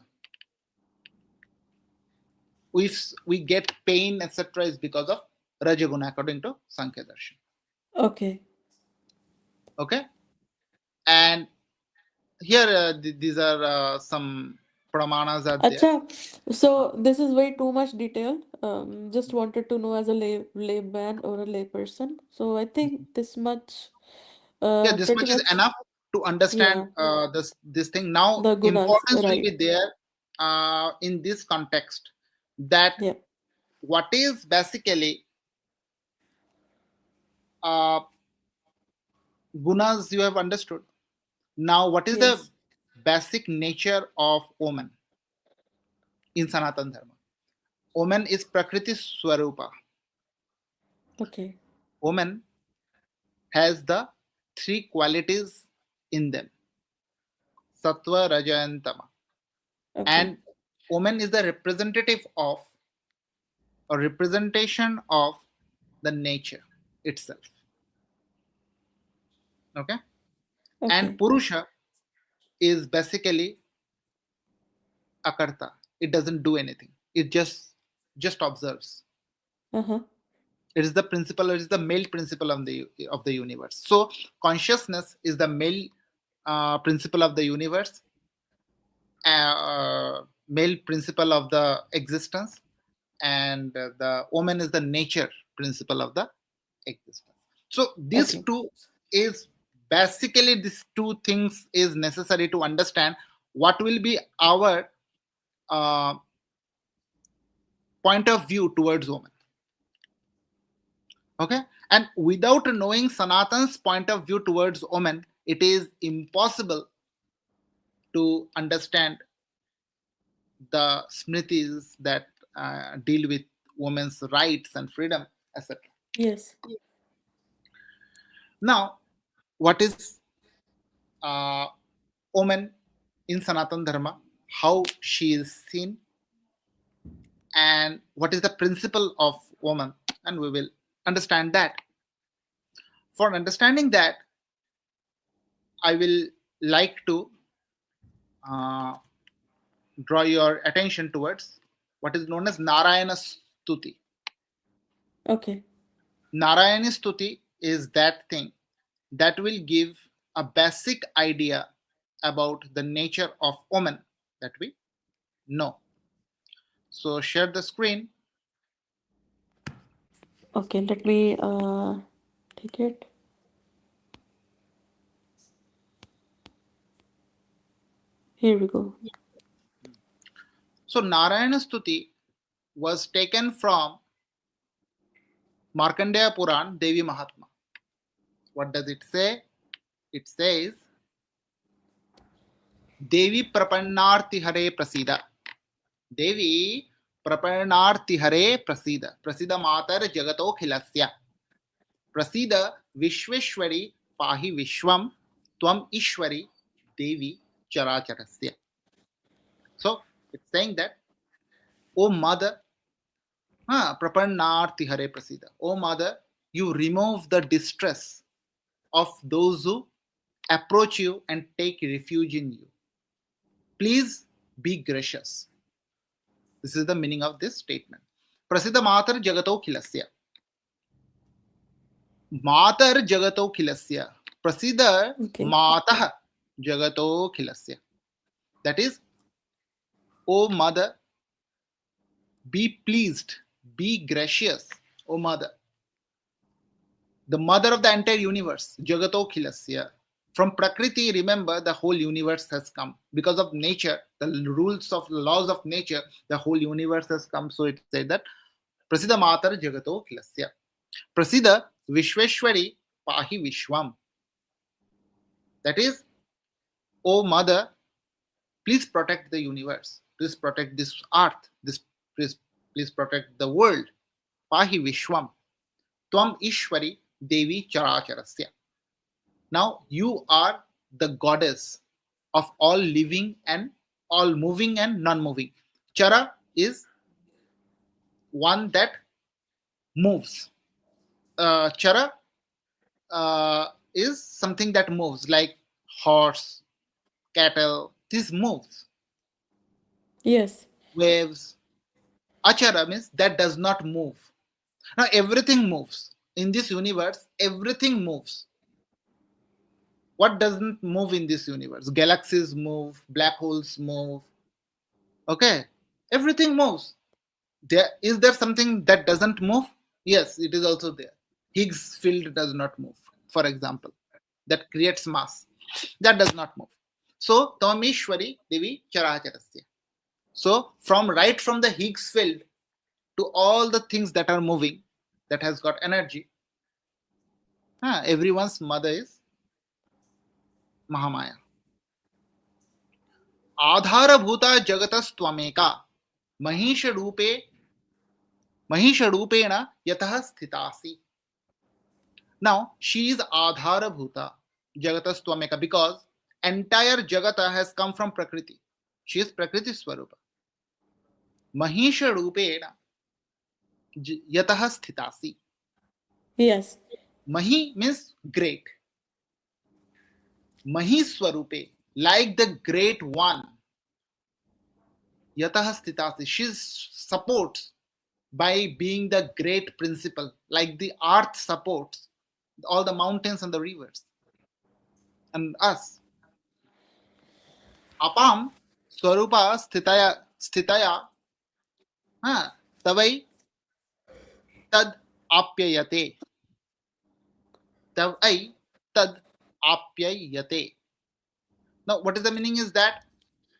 We get pain, etc., is because of rajaguna, according to Sankhya Darshan. Okay. Okay. And here these are some pramanas are there. Acha, so this is way too much detail. Just wanted to know as a layman or a layperson. So I think this much, Yeah, this pretty much is much, enough to understand yeah, this thing. Now the gunas, importance will right? be there in this context, that Yeah. what is basically uh, gunas you have understood. Now what is the Yes. basic nature of oman in Sanatan Dharma? Oman is Prakriti Swarupa. Okay. Oman has the three qualities in them: Sattva, Raja, and Tama. Okay. And Oman is the representative of, or representation of, the nature itself. Okay. And Okay. Purusha is basically akarta. It doesn't do anything. It just observes. Uh-huh. It is the principle, it is the male principle of the universe. So consciousness is the male principle of the universe, male principle of the existence, and the woman is the nature principle of the existence. So these Okay. two is basically, these two things is necessary to understand what will be our uh, point of view towards woman. Okay, and without knowing Sanatan's point of view towards woman, it is impossible to understand the smritis that deal with women's rights and freedom, etc. Yes. Now, what is uh, woman in Sanatan Dharma? How she is seen, and what is the principle of woman? And we will understand that. For understanding that, I will like to uh, draw your attention towards what is known as Narayana Stuti. Okay. Narayana Stuti is that thing that will give a basic idea about the nature of woman that we know. So share the screen. Okay, let me take it. Here we go. So Narayana Stuti was taken from Markandeya Puran, Devi Mahatma. What does it say? It says, Devi Prapannarti Hare Prasida. Devi Prapannarti Hare Prasida. Prasida Matar Jagato Khilasya. Prasida Vishweshwari Pahi Vishwam Tvam Ishwari Devi Characharasya. So it's saying that, O mother, Prapannarti Hare Prasida. O mother, you remove the distress of those who approach you and take refuge in you. Please be gracious. This is the meaning of this statement. Prasida Matar Jagato Khilasya. Matar Jagato Khilasya. Prasida Okay. Matah Jagato Khilasya. That is, O mother, be pleased, be gracious, O mother. The mother of the entire universe, Jagato Khilasya. From Prakriti, remember, the whole universe has come. Because of nature, the rules of laws of nature, the whole universe has come. So it said that Prasida Matar Jagato Khilasya. Prasida Vishweshwari Pahi Vishwam. That is, O mother, please protect the universe. Please protect this earth. Please protect the world. Pahi Vishwam. Tvam Ishwari Devi Characharasya. Now you are the goddess of all living and all moving and non-moving. Chara is one that moves. Chara is something that moves, like horse, cattle. This moves. Yes. Waves. Achara means that does not move. Now everything moves. In this universe, everything moves. What doesn't move in this universe? Galaxies move, black holes move. Okay, everything moves. There something that doesn't move? Yes, it is also there. Higgs field does not move, for example. That creates mass. That does not move. So Tamishwari Devi Characharasya. So right from the Higgs field to all the things that are moving, that has got energy, everyone's mother is Mahamaya. Adharabhuta Jagatastvameka Mahisha Rupena Yatah Sthitasi. Now, she is Adhara Bhuta, Jagatastvameka, because entire Jagata has come from Prakriti. She is Prakriti Swarupa. Mahisha Rupena Yataha Sthitasi. Yes. Mahi means great. Mahi Swarupe, like the great one. Yataha Sthitasi. She supports by being the great principle, like the earth supports all the mountains and the rivers and us. Apam Swarupa Sthitaya Tavai Tad Apyayate. Tavai Tad Apyayate. Now, what is the meaning is that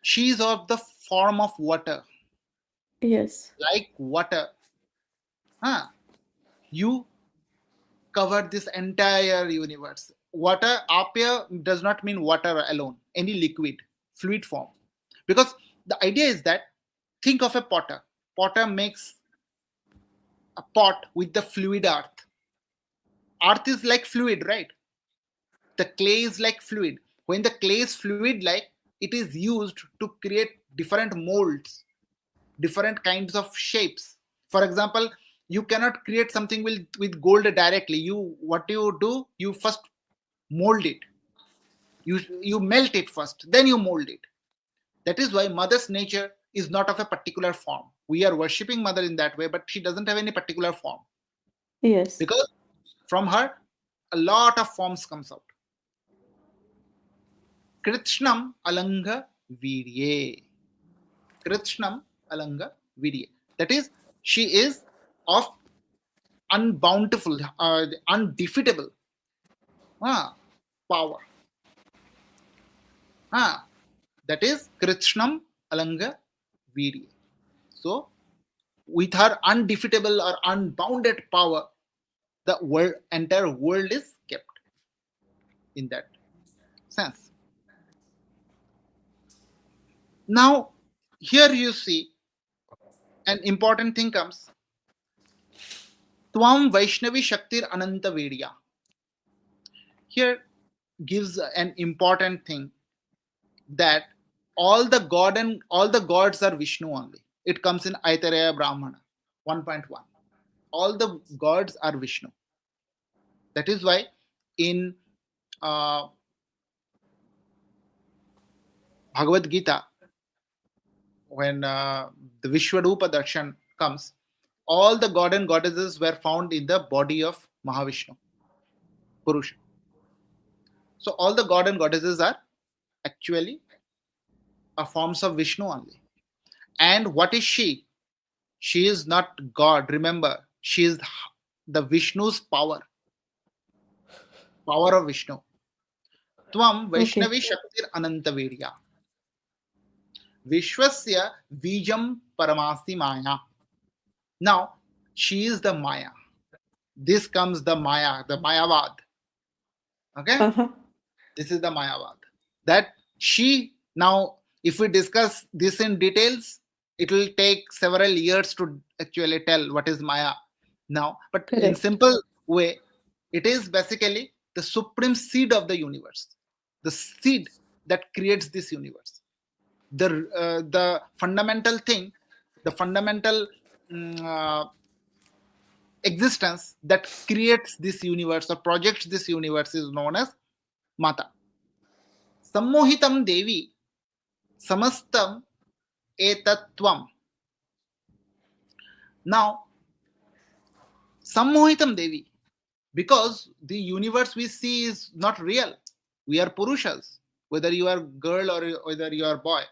she is of the form of water, Yes. like water. Huh? You cover this entire universe. Water, apya does not mean water alone, any liquid, fluid form. Because the idea is that think of a potter. Potter makes a pot with the fluid earth. Earth is like fluid, right? The clay is like fluid. When the clay is fluid, like it is used to create different molds, different kinds of shapes. For example, you cannot create something with gold directly. You what you do, you first mold it. You melt it first, then you mold it. That is why mother's nature is not of a particular form. We are worshipping mother in that way, but she doesn't have any particular form, Yes. because from her a lot of forms comes out. Kritshnam alanga virye. Kritshnam alanga virye. That is, she is of unbountiful, undefeatable power. That is Krishnam Alanga Virya. So, with her undefeatable or unbounded power, the entire world is kept in that sense. Now, here you see an important thing comes. Tvam Vaishnavi Shaktir Ananta Virya. Here gives an important thing, that all the gods are Vishnu only. It comes in Aitareya Brahmana 1.1. All the gods are Vishnu. That is why in uh, Bhagavad Gita, when the Vishwarupa Darshan comes, all the god and goddesses were found in the body of Mahavishnu, Purusha. So all the god and goddesses are actually forms of Vishnu only. And what is she? She is not God. Remember, she is the Vishnu's power of Vishnu. Tvam Okay. Vaishnavi Shaktir Anantavirya. Vishwasya Vijam Paramasi Maya. Now, she is the Maya. This comes the Maya, the Mayavad. Okay? Uh-huh. This is the Mayavad. That she, now, if we discuss this in details, it will take several years to actually tell what is Maya now. But in Correct. simple way, it is basically the supreme seed of the universe, the seed that creates this universe. The fundamental thing, the fundamental existence that creates this universe or projects this universe is known as Mata. Sammohitam Devi Samastam Etatvam. Now, Sammohitam Devi, because the universe we see is not real. We are Purushas, whether you are girl or whether you are boy,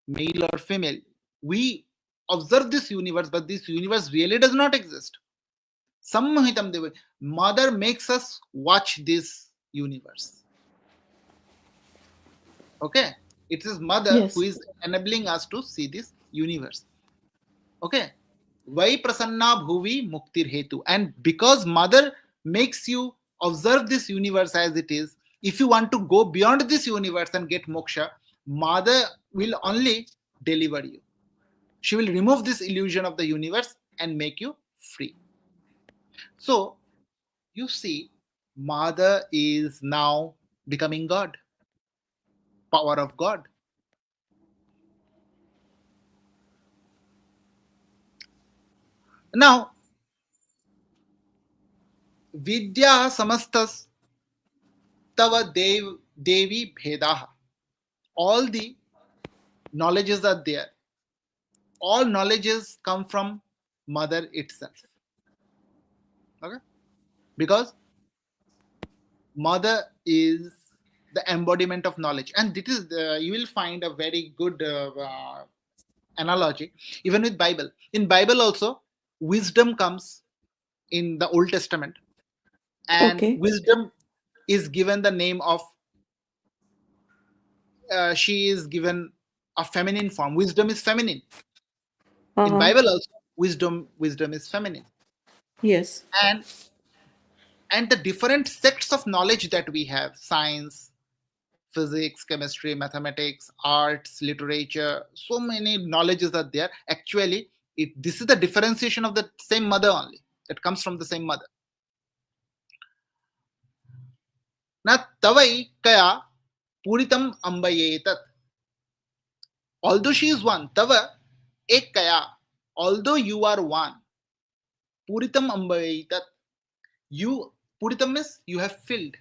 male or female. We observe this universe, but this universe really does not exist. Sammohitam Devi. Mother makes us watch this universe. Okay? It is mother who Yes. is enabling us to see this universe. Okay? Vai prasanna bhuvi muktir hetu. And because mother makes you observe this universe as it is, if you want to go beyond this universe and get moksha, mother will only deliver you. She will remove this illusion of the universe and make you free. So, you see, mother is now becoming God, power of God. Now, vidya samastas tava devi bhedaha. All the knowledges are there. All knowledges come from mother itself. Okay, because mother is the embodiment of knowledge, and this is you will find a very good analogy even with Bible. In Bible also, wisdom comes in the Old Testament, and Okay. wisdom is given the name of she is given a feminine form. Wisdom is feminine. In Uh-huh. Bible also, wisdom is feminine. Yes. and and the different sects of knowledge that we have: science, physics, chemistry, mathematics, arts, literature, so many knowledges are there. Actually, this is the differentiation of the same mother only. It comes from the same mother. Na tavai kaya puritam ambayetat. Although she is one, tava ek kaya. Although you are one, puritam ambayetat. You, puritam means you have filled.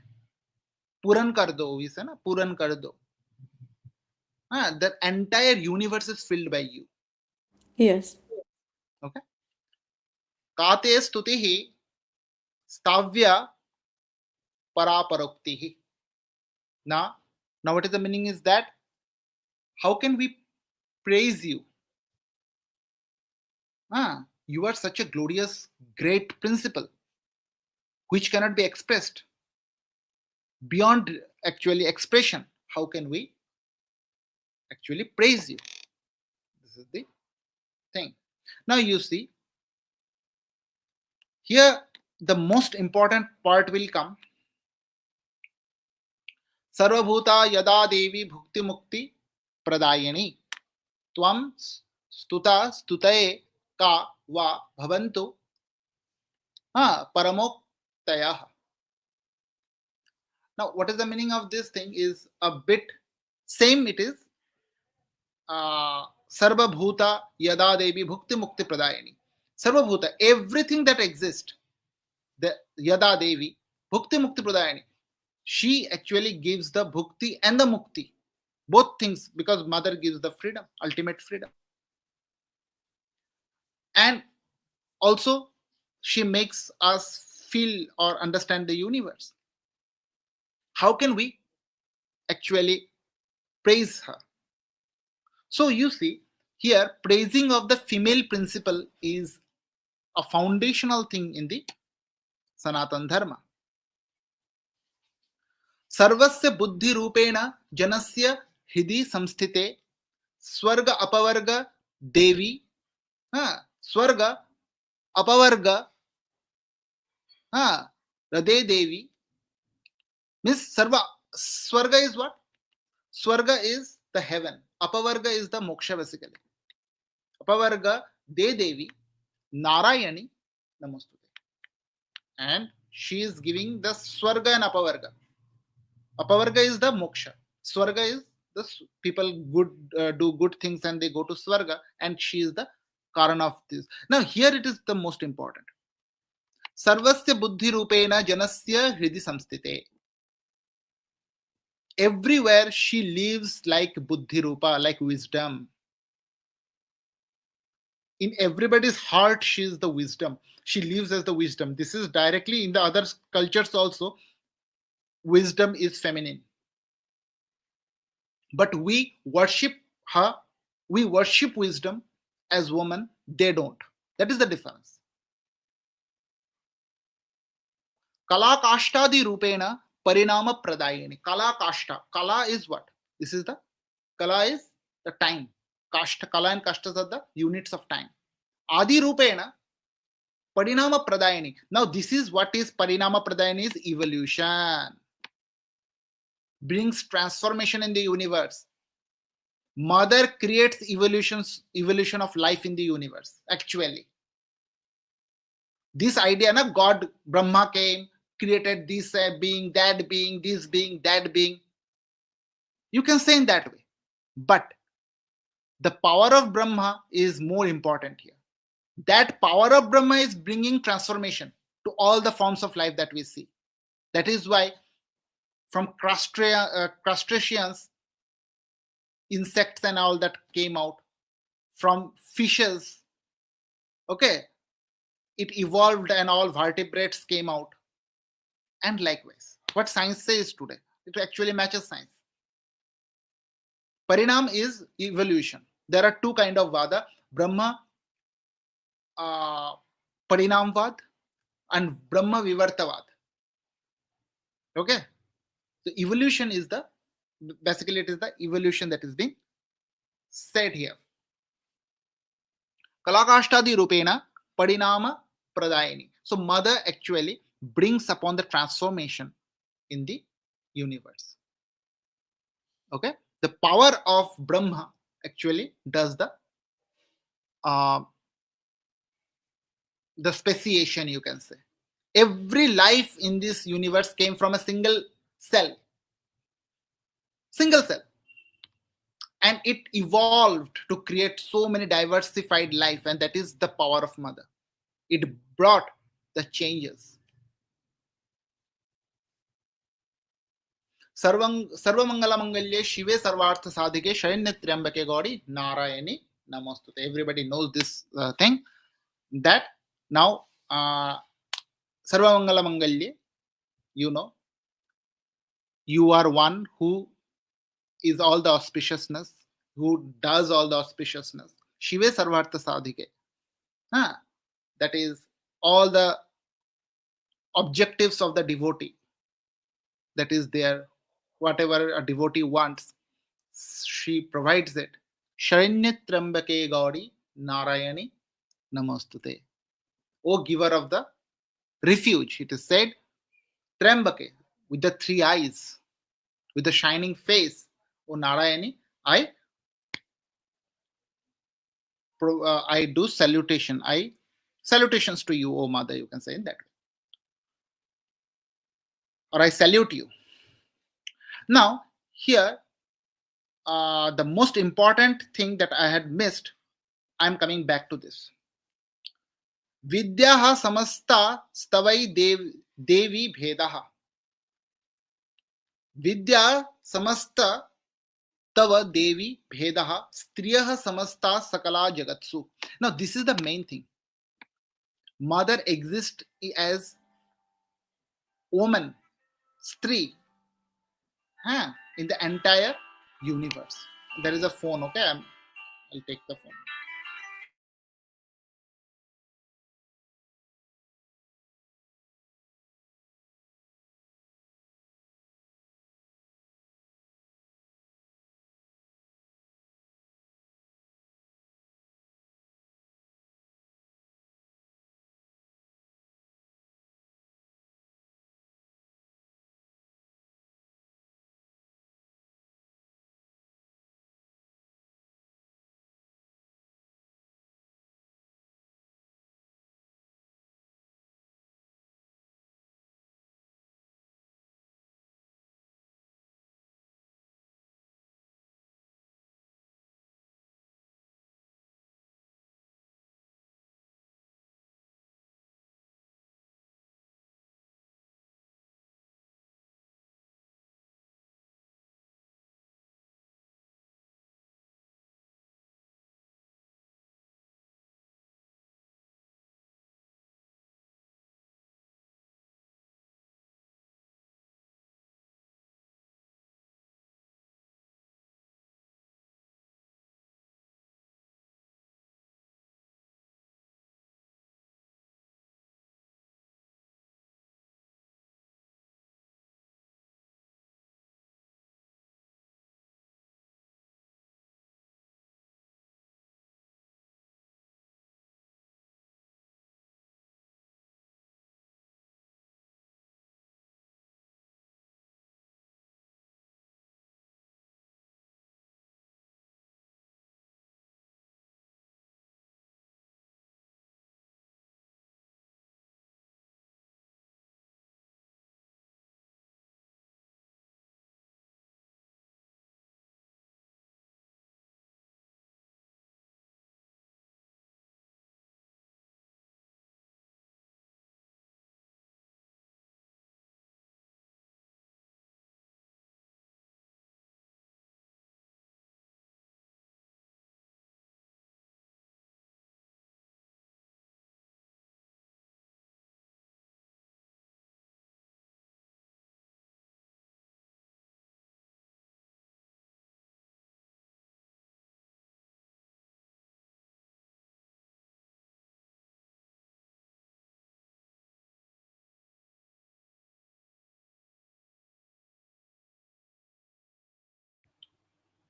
Puran kar do, we say na, puran kar do. The entire universe is filled by you. Yes. Okay. Kate stutihi stavya paraparoktihi. Now what is the meaning is that how can we praise you? You are such a glorious, great principle which cannot be expressed beyond actually expression. How can we actually praise you? This is the thing. Now you see, here the most important part will come. Sarvabhuta yada devi bhukti mukti pradayani tvam stuta stutaye ka va bhavantu paramoktayah. Now, what is the meaning of this thing is a bit same. It is Sarvabhuta Yada Devi Bhukti Mukti Pradayani. Sarvabhuta, everything that exists, the Yada Devi Bhukti Mukti Pradayani, she actually gives the Bhukti and the Mukti, both things, because mother gives the freedom, ultimate freedom. And also, she makes us feel or understand the universe. How can we actually praise her? So you see, here praising of the female principle is a foundational thing in the Sanatan Dharma. Sarvasya buddhi rupena janasya hidi samsthite swarga apavarga devi swarga apavarga rade devi means sarva. Swarga is what? Swarga is the heaven. Apavarga is the moksha basically. Apavarga de devi Narayani Namostute. And she is giving the Swarga and Apavarga. Apavarga is the moksha. Swarga is the people good do good things and they go to Swarga, and she is the Karan of this. Now here it is the most important. Sarvasya buddhi rupena janasya hridi samstite. Everywhere she lives like buddhi rupa, like wisdom. In everybody's heart, she is the wisdom. She lives as the wisdom. This is directly in the other cultures also. Wisdom is feminine. But we worship her, we worship wisdom as woman, they don't. That is the difference. Kala kashtadi rupena parinama pradayini. Kala kashta. Kala is what? This is the kala is the time. Kashta, kala and kashtas are the units of time. Adi rupena parinama pradayini. Now this is what is parinama pradayini is evolution. Brings transformation in the universe. Mother creates evolution of life in the universe. Actually, this idea, na God, Brahma came, created this being, that being, this being, that being. You can say in that way, but the power of Brahma is more important here. That power of Brahma is bringing transformation to all the forms of life that we see. That is why from crustaceans, insects and all that came out, from fishes, okay, it evolved and all vertebrates came out. And likewise, what science says today, it actually matches science. Parinam is evolution. There are two kind of vada: Brahma uh, Parinamvad and Brahma Vivartavad. Okay, so evolution is the, basically it is the evolution that is being said here. Kalakashtadi Rupena Parinama Pradayini. So mother actually brings upon the transformation in the universe. Okay, the power of Brahma actually does uh, the speciation, you can say. Every life in this universe came from a single cell, and it evolved to create so many diversified life, and that is the power of mother. It brought the changes. सर्वमंगल मंगल्ये शिवे सर्वार्थ साधिके शरण्य त्र्यंबके गौरी नारायणी नमोस्तुते. Everybody knows this thing, that now सर्वमंगल मंगल्ये, you know, you are one who is all the auspiciousness, who does all the auspiciousness. Shive Sarvartha Sadhike. That is all the objectives of the devotee. That is there. Whatever a devotee wants, she provides it. Sharanyatrambake Gauri Narayani Namostute. O giver of the refuge, it is said, Trambake, with the three eyes, with the shining face, O Narayani, I do salutation. Salutations to you, O mother, you can say in that way. Or I salute you. Now, here, the most important thing that I had missed, I'm coming back to this. Vidyaha samasta stavai devi bhedaha. Vidya samasta tava devi bhedaha striyaha samasta sakala jagatsu. Now, this is the main thing. Mother exists as woman, stri, in the entire universe. There is a phone, okay? I'll take the phone.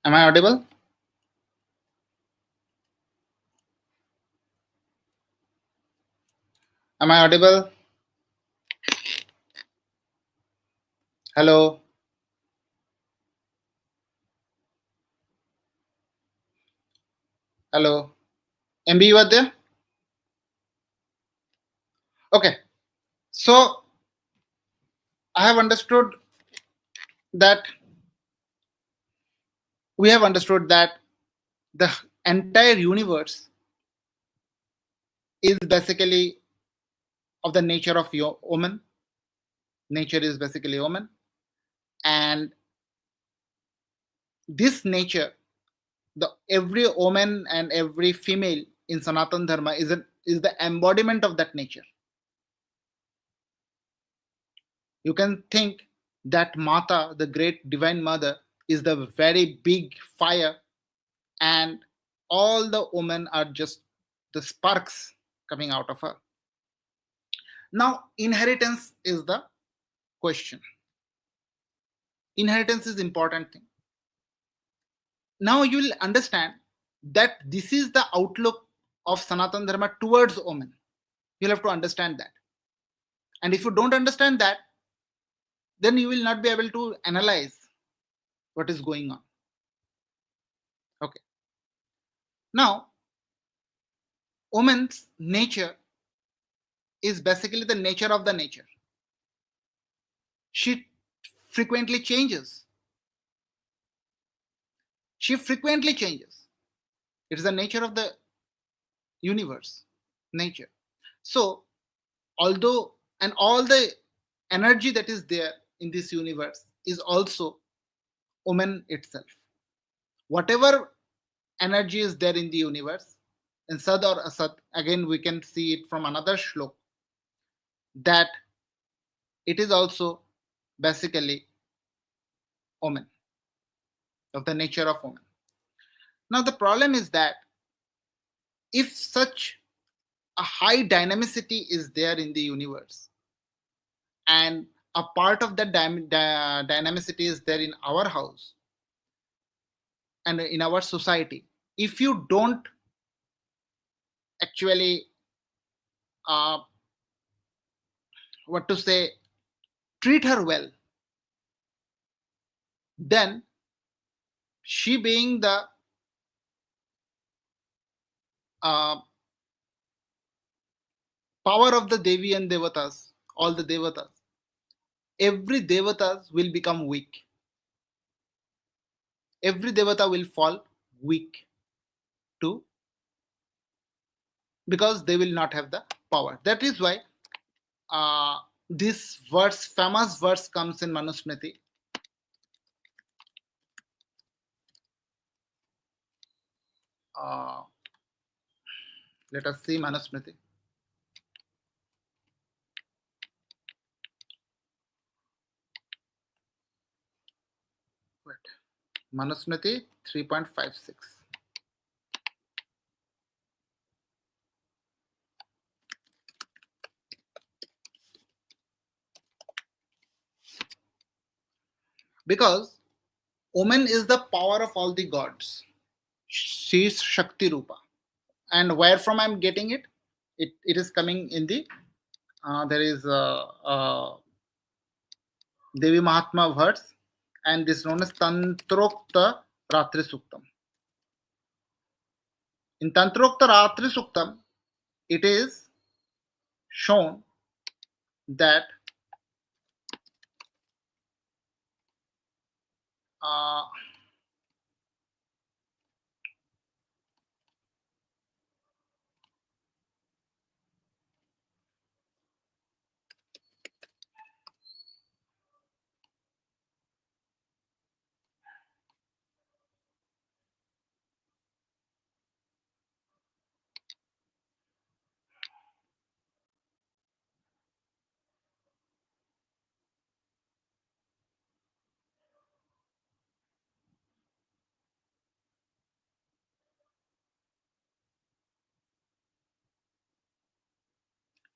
Am I audible? Am I audible? Hello? Hello? MB, you are there? Okay. So I have understood that we have understood that the entire universe is basically of the nature of your woman. Nature is basically woman, and this nature, the every woman and every female in Sanatan Dharma is the embodiment of that nature. You can think that Mata, the great divine mother, is the very big fire, and all the women are just the sparks coming out of her. Now, inheritance is the question. Inheritance is important thing. Now you will understand that this is the outlook of Sanatan Dharma towards women. You'll have to understand that. And if you don't understand that, then you will not be able to analyze what is going on. Okay. Now, woman's nature is basically the nature of the nature. She frequently changes. She frequently changes. It is the nature of the universe, nature. So, although, and all the energy that is there in this universe is also woman itself. Whatever energy is there in the universe, in Sad or Asat, again we can see it from another shlok, that it is also basically woman, of the nature of woman. Now the problem is that if such a high dynamicity is there in the universe, and a part of that dynamicity is there in our house and in our society, if you don't actually what to say, treat her well, then she being the uh, power of the Devi and Devatas, all the Devatas, every Devatas will become weak. Every Devata will fall weak too, because they will not have the power. That is why this verse, famous verse, comes in Manusmriti. Let us see Manusmriti. Wait. Manusmriti 3.56. Because woman is the power of all the gods. She is Shakti Rupa. And where from I'm getting it? It is coming in the, there is Devi Mahatma verse, and this is known as Tantrokta Ratri Suktam. In Tantrokta Ratri Suktam, it is shown that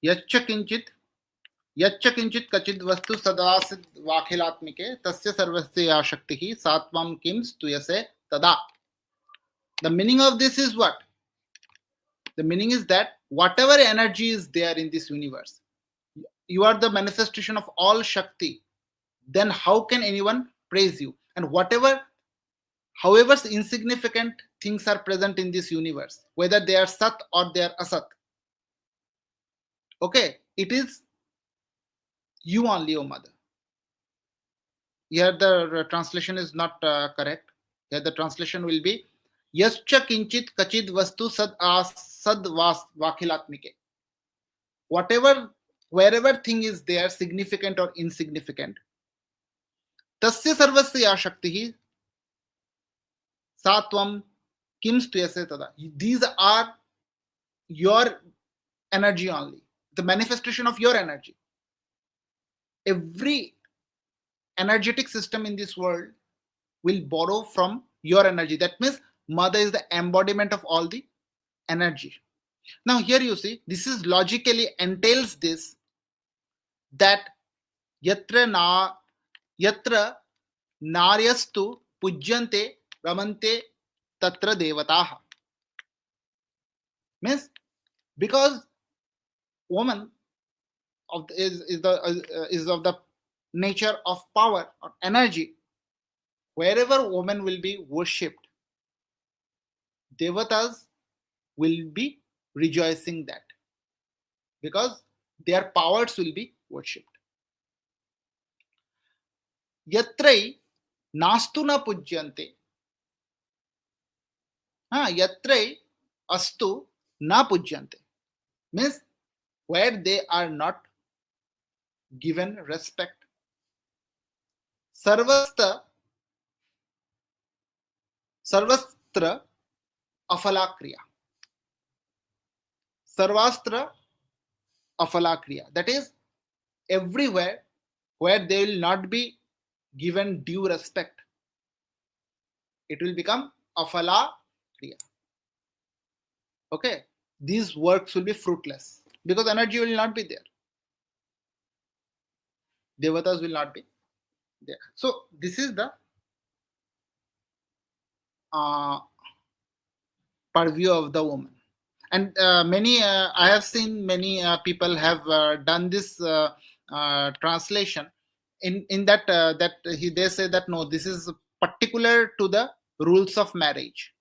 यच्च किंचित कचिद वस्तु सदासिद वाखिलात्मिके तस्य सर्वस्य या शक्ति ही सात्वम किम स्तुयसे tada. The meaning of this is what? The meaning is that whatever energy is there in this universe, you are the manifestation of all Shakti. Then how can anyone praise you? And however insignificant things are present in this universe, whether they are Sat or they are Asat, okay, it is you only, O mother. Here the translation is not correct. Here the translation will be Yascha kinchit kachid vastu sad vakilatmike. Whatever, wherever thing is there, significant or insignificant, tasya sarvasya ya shakti satvam kim stuyase tada. These are your energy only, the manifestation of your energy. Every energetic system in this world will borrow from your energy. That means mother is the embodiment of all the energy. Now here you see, this is logically entails this, that yatra naryastu pujyante ramante tatra devataha. Means because woman is of the nature of power or energy, wherever woman will be worshipped, devatas will be rejoicing that, because their powers will be worshipped. Yatrai nastu na pujyante. Yatrai astu na pujyante. Means where they are not given respect. Sarvastra afalakriya. Sarvastra afalakriya. That is, everywhere where they will not be given due respect, it will become afala kriya. Okay, these works will be fruitless because energy will not be there. Devatas will not be there. So this is the purview of the woman. And I have seen many people have done this translation in that they say that no, this is particular to the rules of marriage.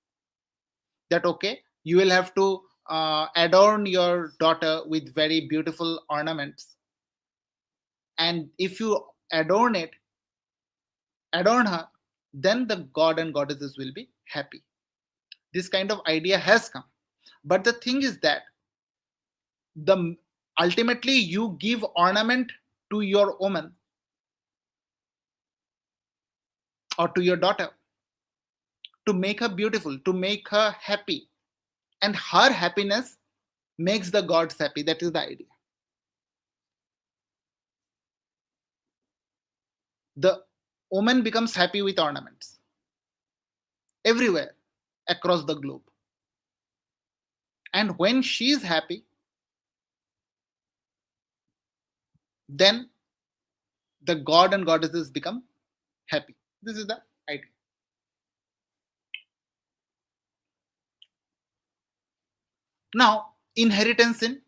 That okay, you will have to adorn your daughter with very beautiful ornaments, and if you adorn her, then the god and goddesses will be happy. This kind of idea has come, but the thing is that ultimately you give ornament to your woman or to your daughter to make her beautiful, to make her happy, and her happiness makes the gods happy. That is the idea. The woman becomes happy with ornaments everywhere across the globe, and when she is happy, then the god and goddesses become happy. This is the idea. Now, inheritance in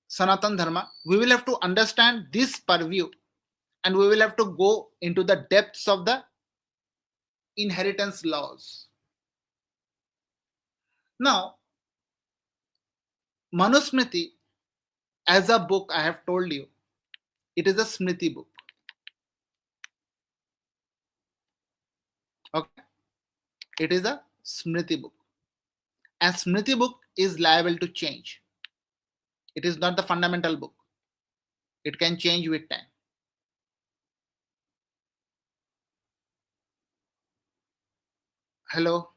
Sanatan Dharma, we will have to understand this purview, and we will have to go into the depths of the inheritance laws. Now, Manusmriti, as a book, I have told you, it is a Smriti book. Okay? It is a Smriti book. And Smriti book is liable to change. It is not the fundamental book. It can change with time. Hello?